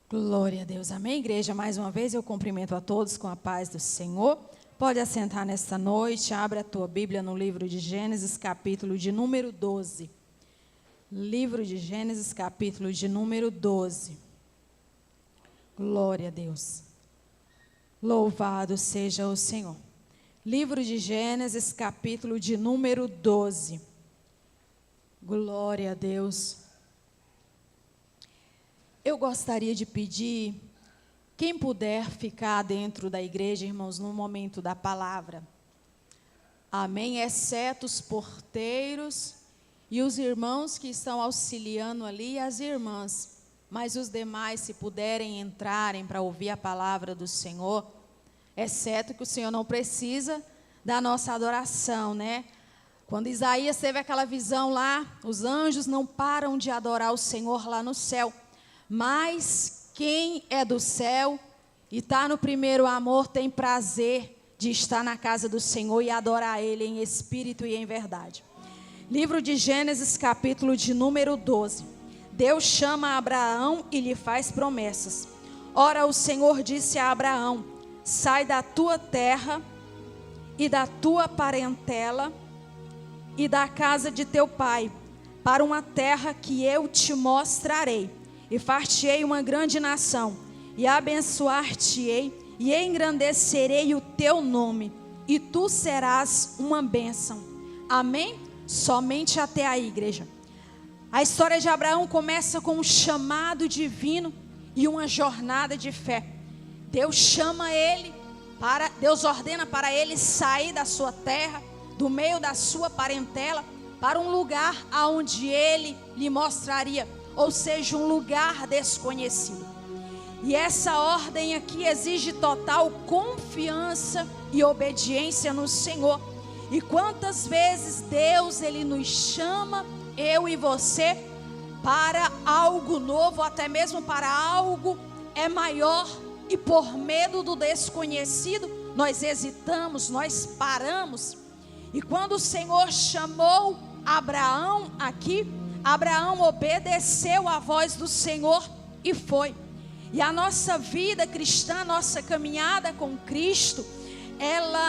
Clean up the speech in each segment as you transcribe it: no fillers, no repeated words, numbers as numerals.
Glória a Deus, amém, igreja? Mais uma vez eu cumprimento a todos com a paz do Senhor. Pode assentar nesta noite, abre a tua Bíblia no livro de Gênesis, capítulo de número 12. Livro de Gênesis, capítulo de número 12. Glória a Deus. Louvado seja o Senhor. Livro de Gênesis, capítulo de número 12. Glória a Deus. Eu gostaria de pedir, quem puder ficar dentro da igreja, irmãos, no momento da palavra. Amém? Exceto os porteiros e os irmãos que estão auxiliando ali, e as irmãs. Mas os demais, se puderem entrarem para ouvir a palavra do Senhor, exceto que o Senhor não precisa da nossa adoração, né? Quando Isaías teve aquela visão lá, os anjos não param de adorar o Senhor lá no céu. Mas quem é do céu e está no primeiro amor tem prazer de estar na casa do Senhor e adorar Ele em espírito e em verdade. Livro de Gênesis, capítulo de número 12. Deus chama Abraão e lhe faz promessas. Ora, o Senhor disse a Abraão: sai da tua terra e da tua parentela e da casa de teu pai, para uma terra que eu te mostrarei. E far-te-ei uma grande nação, e abençoar-te-ei, e engrandecerei o teu nome, e tu serás uma bênção. Amém? Somente até aí, igreja. A história de Abraão começa com um chamado divino e uma jornada de fé. Deus chama ele, Deus ordena para ele sair da sua terra, do meio da sua parentela, para um lugar aonde ele lhe mostraria, ou seja, um lugar desconhecido. E essa ordem aqui exige total confiança e obediência no Senhor. E quantas vezes Deus, Ele nos chama, eu e você, para algo novo, até mesmo para algo maior, e por medo do desconhecido, nós hesitamos, nós paramos. E quando o Senhor chamou Abraão aqui, Abraão obedeceu à voz do Senhor e foi. E a nossa vida cristã, a nossa caminhada com Cristo,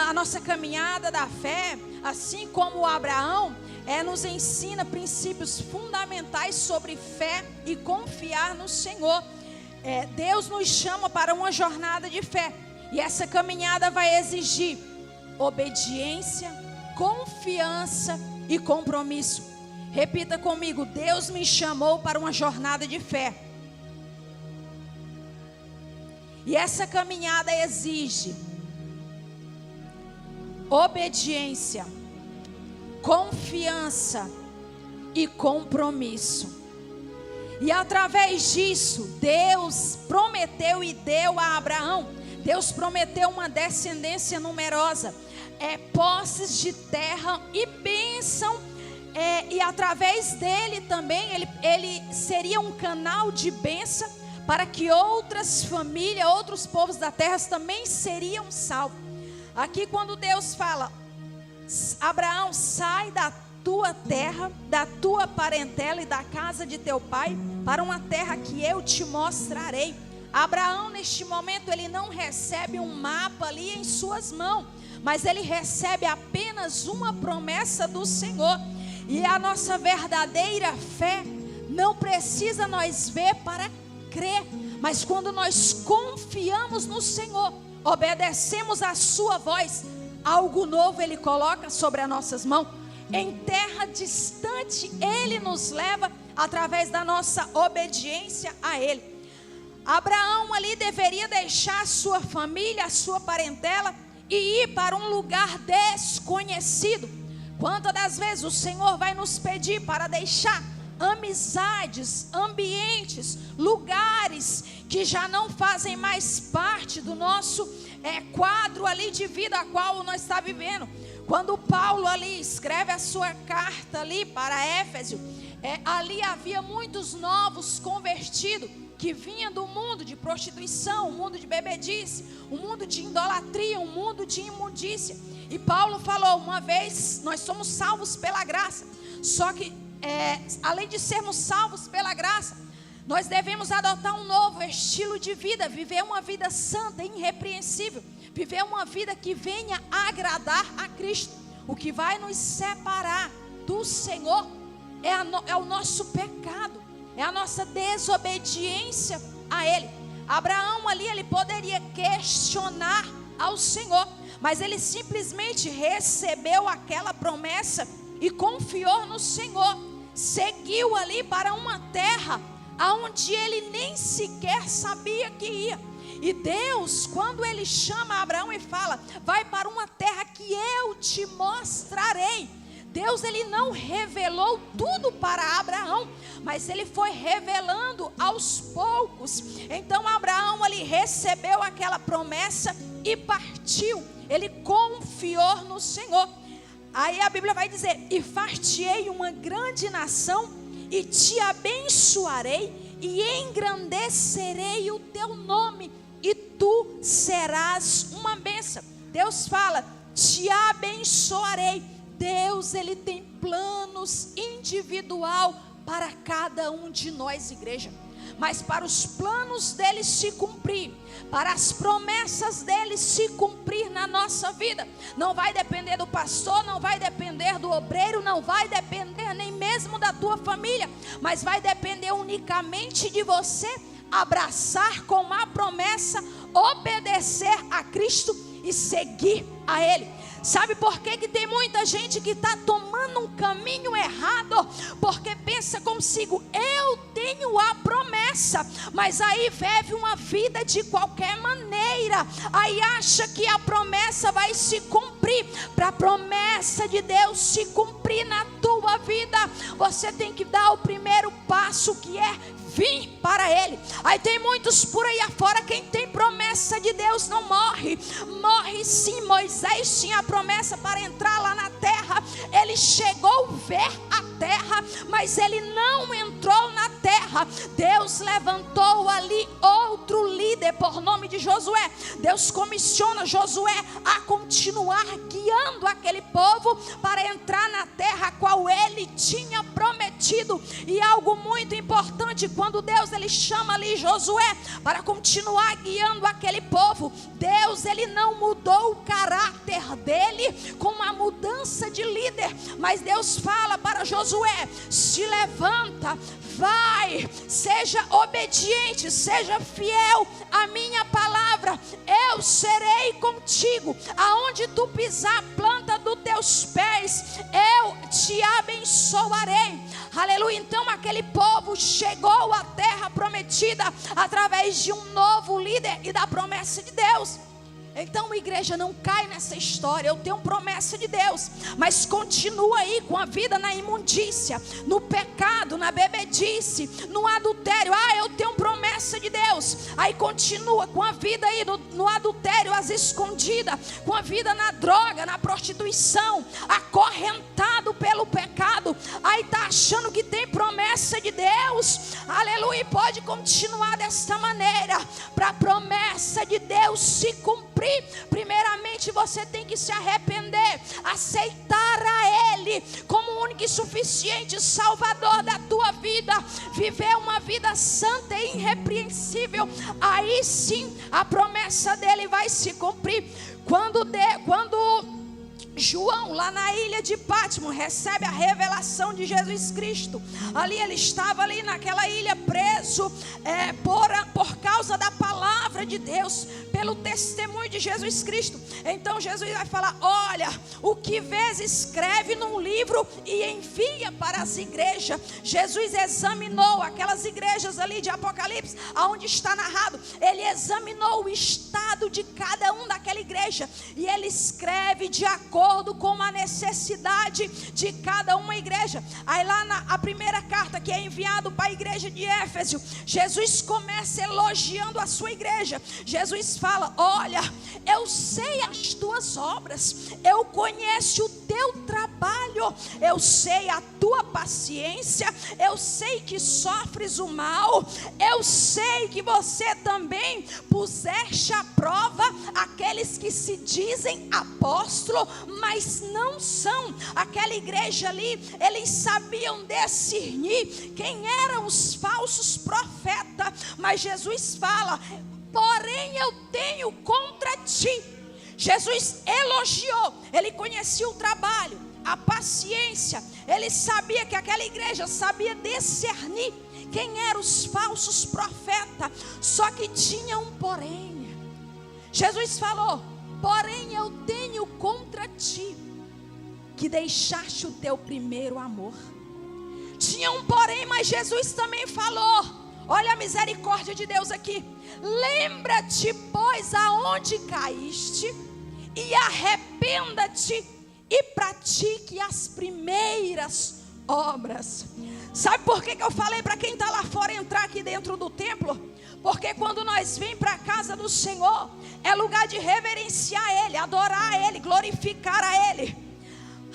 a nossa caminhada da fé, assim como Abraão, nos ensina princípios fundamentais sobre fé e confiar no Senhor. Deus nos chama para uma jornada de fé, e essa caminhada vai exigir obediência, confiança e compromisso. Repita comigo: Deus me chamou para uma jornada de fé. E essa caminhada exige obediência, confiança e compromisso. E através disso, Deus prometeu e deu a Abraão. Deus prometeu uma descendência numerosa, posses de terra e bênção. E através dele também, ele seria um canal de bênção para que outras famílias, outros povos da terra também seriam salvos. Aqui quando Deus fala: Abraão, sai da tua terra, da tua parentela e da casa de teu pai, para uma terra que eu te mostrarei. Abraão, neste momento, ele não recebe um mapa ali em suas mãos, mas ele recebe apenas uma promessa do Senhor. E a nossa verdadeira fé não precisa nós ver para crer, mas quando nós confiamos no Senhor, obedecemos a sua voz, algo novo Ele coloca sobre as nossas mãos. Em terra distante Ele nos leva através da nossa obediência a Ele. Abraão ali deveria deixar a sua família, a sua parentela e ir para um lugar desconhecido. Quantas das vezes o Senhor vai nos pedir para deixar amizades, ambientes, lugares que já não fazem mais parte do nosso quadro ali de vida a qual nós estamos vivendo. Quando Paulo ali escreve a sua carta ali para Éfeso, ali havia muitos novos convertidos que vinham do mundo de prostituição, um mundo de bebedice, um mundo de idolatria, um mundo de imundícia. E Paulo falou: uma vez nós somos salvos pela graça, só que além de sermos salvos pela graça, Nós devemos adotar um novo estilo de vida, viver uma vida santa, irrepreensível, viver uma vida que venha agradar a Cristo. O que vai nos separar do Senhor é o nosso pecado, é a nossa desobediência a Ele. Abraão ali, ele poderia questionar ao Senhor, mas ele simplesmente recebeu aquela promessa e confiou no Senhor. Seguiu ali para uma terra aonde ele nem sequer sabia que ia. E Deus, quando Ele chama Abraão e fala: vai para uma terra que eu te mostrarei. Deus, Ele não revelou tudo para Abraão, mas Ele foi revelando aos poucos. Então Abraão ali recebeu aquela promessa e partiu. Ele confiou no Senhor. Aí a Bíblia vai dizer: e far-te-ei uma grande nação, e te abençoarei, e engrandecerei o teu nome, e tu serás uma bênção. Deus fala: te abençoarei. Deus, Ele tem planos individual para cada um de nós, igreja. Mas para os planos dele se cumprir, para as promessas dele se cumprir na nossa vida, não vai depender do pastor, não vai depender do obreiro, não vai depender nem mesmo da tua família, mas vai depender unicamente de você abraçar com a promessa, obedecer a Cristo e seguir a Ele. Sabe por que tem muita gente que está tomando um caminho errado? Porque pensa consigo: eu tenho a promessa, mas aí vive uma vida de qualquer maneira, aí acha que a promessa vai se cumprir. Para a promessa de Deus se cumprir na tua vida, você tem que dar o primeiro passo, que é vir para Ele. Aí tem muitos por aí afora, quem tem promessa de Deus não morre. Morre sim. Moisés tinha a promessa para entrar lá na terra, ele chegou a ver a terra, mas ele não entrou na terra. Deus levantou ali outro líder por nome de Josué. Deus comissiona Josué a continuar guiando aquele povo para entrar na terra a qual ele tinha prometido. E algo muito importante, quando Deus ele chama ali Josué para continuar guiando aquele povo, Deus ele não mudou o caráter dele com uma mudança de líder, mas Deus fala para Josué: se levanta, vai, seja obediente, seja fiel à minha palavra, eu serei contigo, aonde tu pisar a planta dos teus pés, eu te abençoarei. Aleluia. Então aquele povo chegou à terra prometida através de um novo líder e da promessa de Deus. Então, igreja, não cai nessa história. Eu tenho promessa de Deus, mas continua aí com a vida na imundícia, no pecado, na bebedice, no adultério. Eu tenho promessa de Deus. Aí continua com a vida aí no adultério, às escondidas, com a vida na droga, na prostituição, acorrentado pelo pecado. Aí está achando que tem promessa de Deus. Aleluia. E pode continuar desta maneira. Para a promessa de Deus se cumprir, primeiramente você tem que se arrepender, aceitar a Ele como o único e suficiente Salvador da tua vida, viver uma vida santa e irrepreensível. Aí sim a promessa dele vai se cumprir. Quando João, lá na ilha de Pátmos, recebe a revelação de Jesus Cristo. Ali ele estava ali naquela ilha preso por causa da palavra de Deus, pelo testemunho de Jesus Cristo. Então Jesus vai falar: olha, o que vês escreve num livro e envia para as igrejas. Jesus examinou aquelas igrejas ali de Apocalipse, aonde está narrado. Ele examinou o estado de cada um daquela igreja e ele escreve de acordo com a necessidade de cada uma igreja. Aí lá a primeira carta que é enviado para a igreja de Éfeso, Jesus começa elogiando a sua igreja. Jesus fala: olha, eu sei as tuas obras, eu conheço o teu trabalho, eu sei a tua paciência, eu sei que sofres o mal, eu sei que você também puseste à prova aqueles que se dizem apóstolo, mas não são. Aquela igreja ali, eles sabiam discernir quem eram os falsos profetas, mas Jesus fala: porém eu tenho contra ti. Jesus elogiou, ele conhecia o trabalho, a paciência, ele sabia que aquela igreja sabia discernir quem eram os falsos profetas, só que tinha um porém. Jesus falou: porém eu tenho contra ti, que deixaste o teu primeiro amor. Tinha um porém, mas Jesus também falou: olha a misericórdia de Deus aqui. Lembra-te, pois, aonde caíste, e arrependa-te, e pratique as primeiras obras. Sabe por que eu falei para quem está lá fora entrar aqui dentro do templo? Porque quando nós vemos para a casa do Senhor, é lugar de reverenciar Ele, adorar Ele, glorificar a Ele.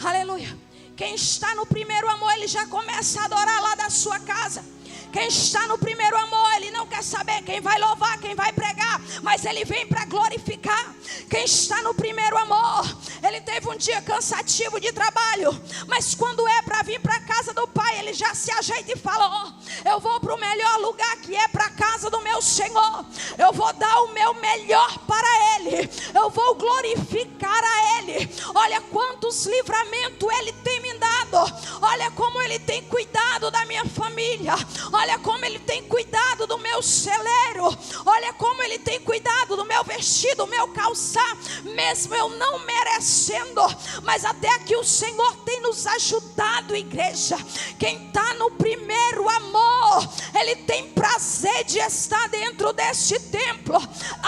Aleluia. Quem está no primeiro amor, ele já começa a adorar lá da sua casa. Quem está no primeiro amor, ele não quer saber quem vai louvar, quem vai pregar, mas ele vem para glorificar. Quem está no primeiro amor, ele teve um dia cansativo de trabalho, mas quando é para vir para a casa do Pai, ele já se ajeita e fala: eu vou para o melhor lugar, que é para a casa do meu Senhor. Eu vou dar o meu melhor para Ele, eu vou glorificar a Ele. Olha quantos livramentos Ele tem me dado, olha como Ele tem cuidado da minha família, olha como Ele tem cuidado do meu celeiro, olha como Ele tem cuidado do meu vestido, do meu calçar, mesmo eu não merecendo, mas até aqui o Senhor tem nos ajudado, igreja. Quem está no primeiro amor, ele tem prazer de estar dentro deste templo,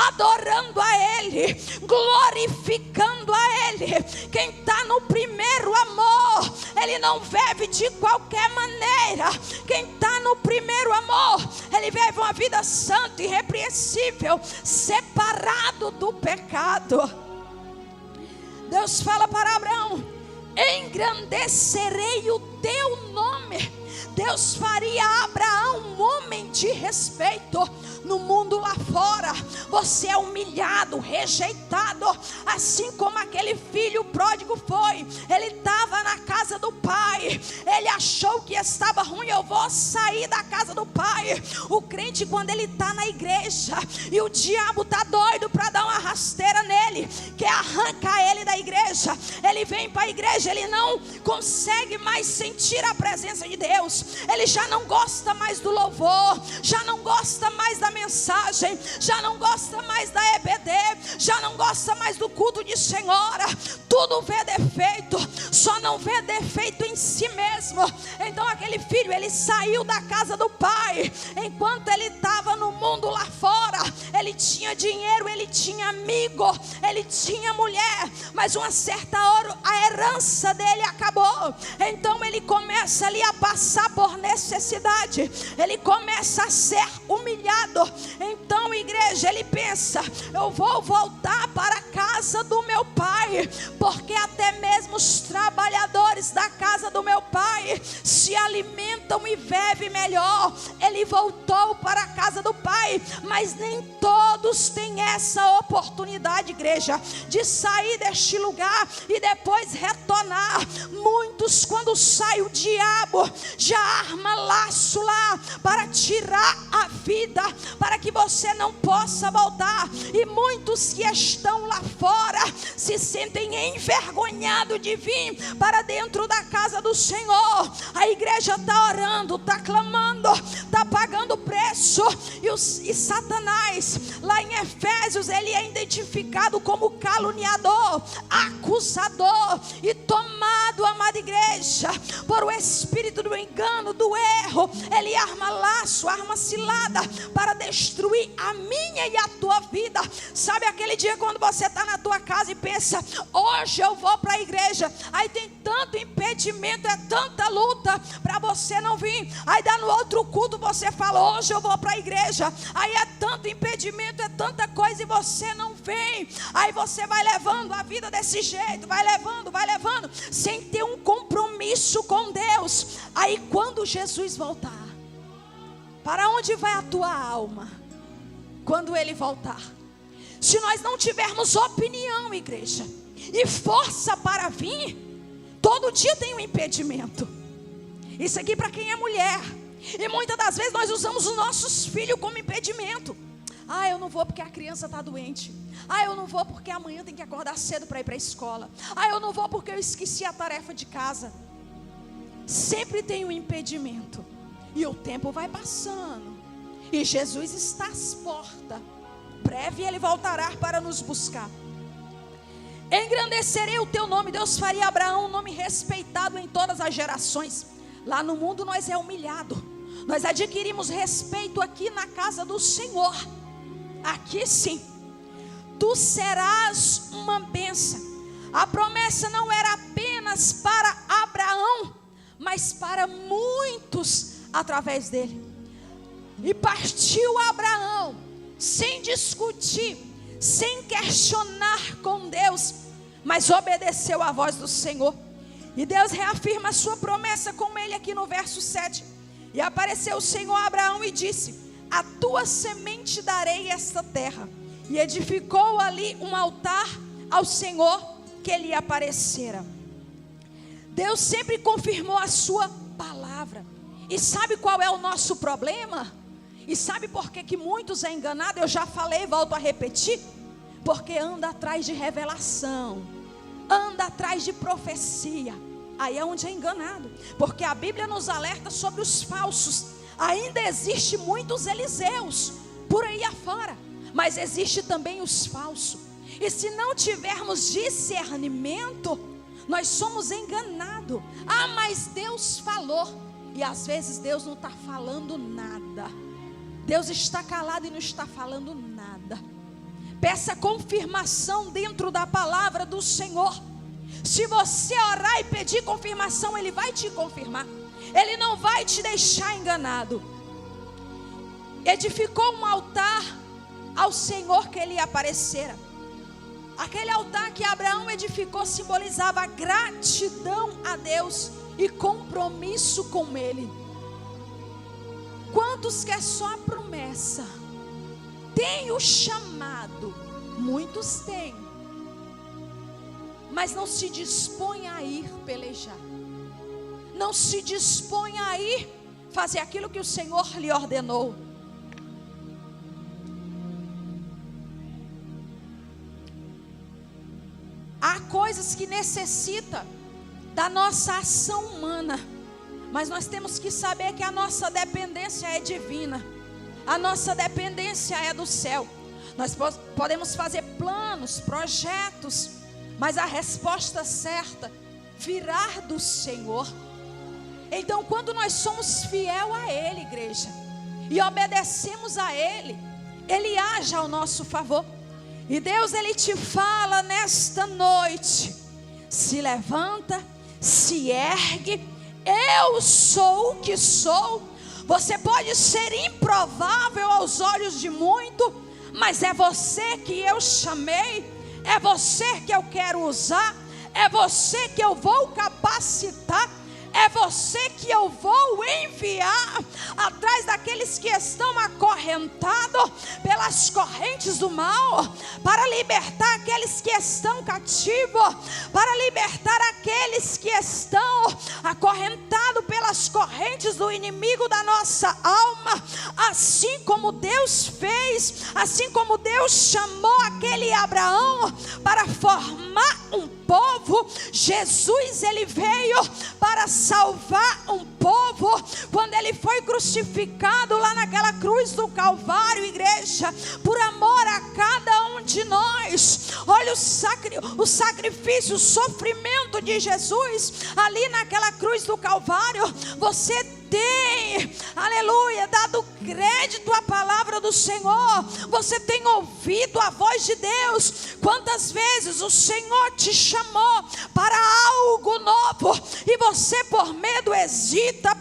adorando a Ele, glorificando a Ele. Quem está no primeiro amor, ele não vive de qualquer maneira. Quem está no primeiro amor, ele vive uma vida santa, irrepreensível, separado do pecado. Deus fala para Abraão: engrandecerei o teu nome. Deus faria a Abraão um homem de respeito. No mundo lá fora, você é humilhado, rejeitado, assim como aquele filho pródigo foi. Ele estava na casa do pai, ele achou que estava ruim. Eu vou sair da casa do pai. O crente, quando ele está na igreja e o diabo está doido para dar uma rasteira nele, quer arrancar ele da igreja, ele vem para a igreja, ele não consegue mais sentir a presença de Deus, ele já não gosta mais do louvor, já não gosta mais da mensagem, já não gosta mais da EBD, já não gosta mais do culto de senhora. Tudo vê defeito, só não vê defeito em si mesmo. Então aquele filho, ele saiu da casa do pai. Enquanto ele estava no mundo lá fora, ele tinha dinheiro, ele tinha amigo, ele tinha mulher, mas uma certa hora a herança dele acabou. Então ele começa ali a passar por necessidade, ele começa a ser humilhado. Então, igreja, ele pensa: eu vou voltar para a casa do meu pai, porque até mesmo os trabalhadores da casa do meu pai se alimentam e bebem melhor. Ele voltou para a casa do pai, mas nem todos têm essa oportunidade, igreja, de sair deste lugar e depois retornar. Muitos, quando sai, o diabo já arma laço lá para tirar a vida, para que você não possa voltar. E muitos que estão lá fora se sentem envergonhados de vir para dentro da casa do Senhor. A igreja está orando, está clamando, está pagando preço, e Satanás, lá em Efésios, ele é identificado como caluniador, acusador, e tomado, amada igreja, por o espírito do engano engano, do erro. Ele arma laço, arma cilada para destruir a minha e a tua vida. Sabe aquele dia quando você está na tua casa e pensa: hoje eu vou para a igreja. Aí tem tanto impedimento, é tanta luta para você não vir. Aí dá no outro culto, você fala: hoje eu vou para a igreja. Aí é tanto impedimento, é tanta coisa e você não vem. Aí você vai levando a vida desse jeito, vai levando, sem ter um compromisso com Deus. Aí quando Jesus voltar, para onde vai a tua alma? Quando Ele voltar, se nós não tivermos opinião, igreja, e força para vir, todo dia tem um impedimento. Isso aqui para quem é mulher. E muitas das vezes nós usamos os nossos filhos como impedimento. Ah, eu não vou porque a criança está doente. Ah, eu não vou porque amanhã tem que acordar cedo para ir para a escola. Ah, eu não vou porque eu esqueci a tarefa de casa. Sempre tem um impedimento. E o tempo vai passando. E Jesus está às portas. Breve Ele voltará para nos buscar. Engrandecerei o teu nome. Deus faria Abraão um nome respeitado em todas as gerações. Lá no mundo nós é humilhado. Nós adquirimos respeito aqui na casa do Senhor. Aqui sim. Tu serás uma bênção. A promessa não era apenas para Abraão, mas para muitos através dele. E partiu Abraão, sem discutir, sem questionar com Deus, mas obedeceu à voz do Senhor. E Deus reafirma a sua promessa com ele aqui no verso 7. E apareceu o Senhor a Abraão e disse: a tua semente darei esta terra. E edificou ali um altar ao Senhor que lhe aparecera. Deus sempre confirmou a sua palavra. E sabe qual é o nosso problema? E sabe por que muitos é enganado? Eu já falei, volto a repetir. Porque anda atrás de revelação, anda atrás de profecia. Aí é onde é enganado. Porque a Bíblia nos alerta sobre os falsos. Ainda existe muitos Eliseus por aí afora, mas existe também os falsos. E se não tivermos discernimento, nós somos enganados. Ah, mas Deus falou. E às vezes Deus não está falando nada. Deus está calado e não está falando nada. Peça confirmação dentro da palavra do Senhor. Se você orar e pedir confirmação, Ele vai te confirmar. Ele não vai te deixar enganado. Edificou um altar ao Senhor que lhe aparecera. Aquele altar que Abraão edificou simbolizava gratidão a Deus e compromisso com Ele. Quantos quer só a promessa? Tem o chamado. Muitos têm, mas não se dispõe a ir pelejar. Não se dispõe a ir fazer aquilo que o Senhor lhe ordenou. Há coisas que necessitam da nossa ação humana, mas nós temos que saber que a nossa dependência é divina. A nossa dependência é do céu. Nós podemos fazer planos, projetos, mas a resposta certa virá do Senhor. Então, quando nós somos fiel a Ele, igreja, e obedecemos a Ele, Ele age ao nosso favor. E Deus, Ele te fala nesta noite: se levanta, se ergue, eu sou o que sou. Você pode ser improvável aos olhos de muito, mas é você que eu chamei, é você que eu quero usar, é você que eu vou capacitar, é você que eu vou enviar atrás daqueles que estão acorrentados pelas correntes do mal, para libertar aqueles que estão cativos, para libertar aqueles que estão acorrentados pelas correntes do inimigo da nossa alma. Assim como Deus fez, assim como Deus chamou aquele Abraão para formar um povo, Jesus, Ele veio para salvar um povo. Quando Ele foi crucificado, crucificado lá naquela cruz do Calvário, igreja, por amor a cada um de nós. Olha o sacrifício, o sofrimento de Jesus ali naquela cruz do Calvário. Você tem, aleluia, dado crédito à palavra do Senhor. Você tem ouvido a voz de Deus. Quantas vezes o Senhor te chamou para algo novo e você por medo hesita,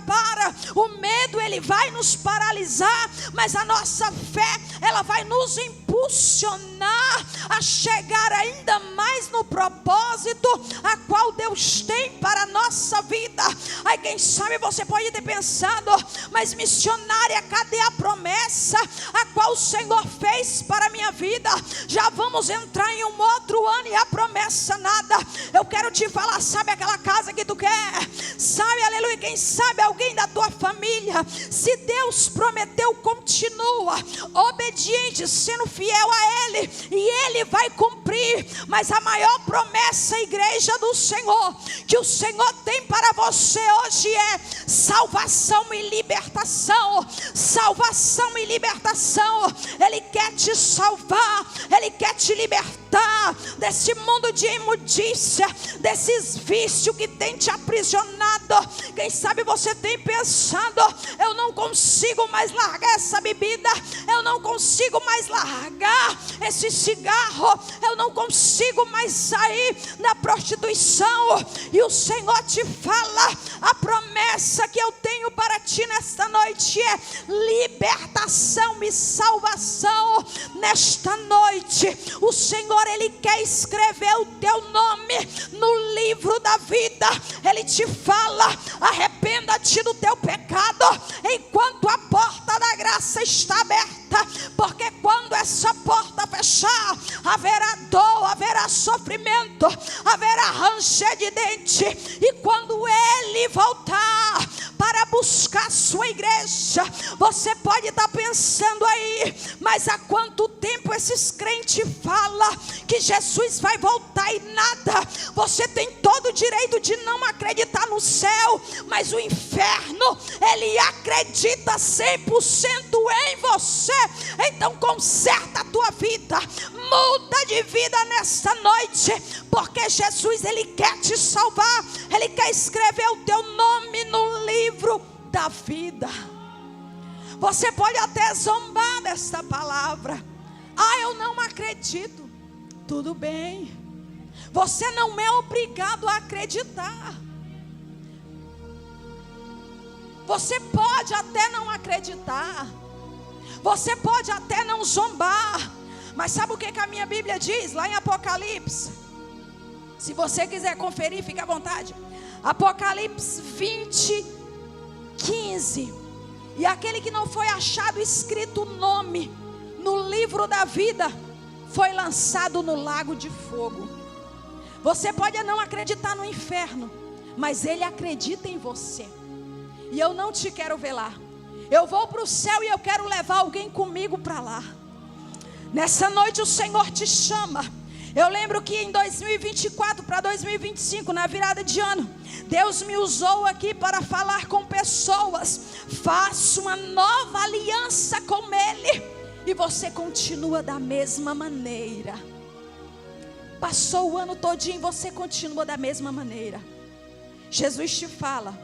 o medo ele vai nos paralisar, mas a nossa fé ela vai nos impulsionar a chegar ainda mais no propósito a qual Deus tem para a nossa vida. Aí quem sabe você pode ter pensado, mas missionária, cadê a promessa a qual o Senhor fez para a minha vida? Já vamos entrar em um outro ano e a promessa nada. Eu quero te falar, sabe aquela casa que tu quer? Sabe, aleluia, quem sabe alguém da tua família, se Deus prometeu, continua obediente, sendo fiel a Ele, e Ele vai cumprir. Mas a maior promessa, igreja do Senhor, que o Senhor tem para você hoje é salvação e libertação. Salvação e libertação. Ele quer te salvar, Ele quer te libertar desse mundo de imundícia, desses vícios que tem te aprisionado. Quem sabe você tem pensado, eu não consigo mais largar essa bebida, eu não consigo mais largar esse cigarro, eu não consigo mais sair da prostituição. E o Senhor te fala, a promessa que eu tenho para ti nesta noite é libertação e salvação. Nesta noite o Senhor ele quer escrever o teu nome no livro da vida. Ele te fala, arrependa-te do teu pecado enquanto a porta da graça está aberta, porque quando essa porta fechar, haverá dor, haverá sofrimento, haverá ranger de dente. E quando Ele voltar para buscar a sua igreja, você pode estar pensando aí, mas há quanto tempo esses crentes falam que Jesus vai voltar e nada? Você tem todo o direito de não acreditar no céu, mas o inferno, ele acredita 100% em você. Então conserta a tua vida, muda de vida nesta noite, porque Jesus ele quer te salvar, ele quer escrever o teu nome no livro da vida. Você pode até zombar desta palavra, eu não acredito. Tudo bem, você não é obrigado a acreditar. Você pode até não acreditar, você pode até não zombar, mas sabe o que a minha Bíblia diz lá em Apocalipse? Se você quiser conferir, fique à vontade. Apocalipse 20:15. E aquele que não foi achado escrito o nome no livro da vida foi lançado no lago de fogo. Você pode não acreditar no inferno, mas ele acredita em você. E eu não te quero ver lá. Eu vou para o céu e eu quero levar alguém comigo para lá. Nessa noite o Senhor te chama. Eu lembro que em 2024 para 2025, na virada de ano, Deus me usou aqui para falar com pessoas. Faça uma nova aliança com Ele. E você continua da mesma maneira. Passou o ano todinho, você continua da mesma maneira. Jesus te fala,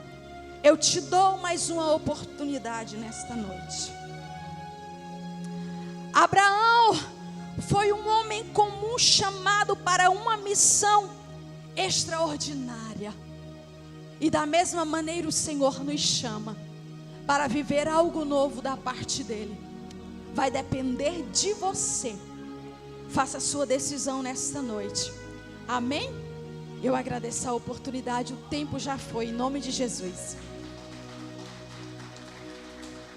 eu te dou mais uma oportunidade nesta noite. Abraão foi um homem comum chamado para uma missão extraordinária. E da mesma maneira o Senhor nos chama para viver algo novo da parte dEle. Vai depender de você. Faça a sua decisão nesta noite. Amém? Eu agradeço a oportunidade, o tempo já foi, em nome de Jesus.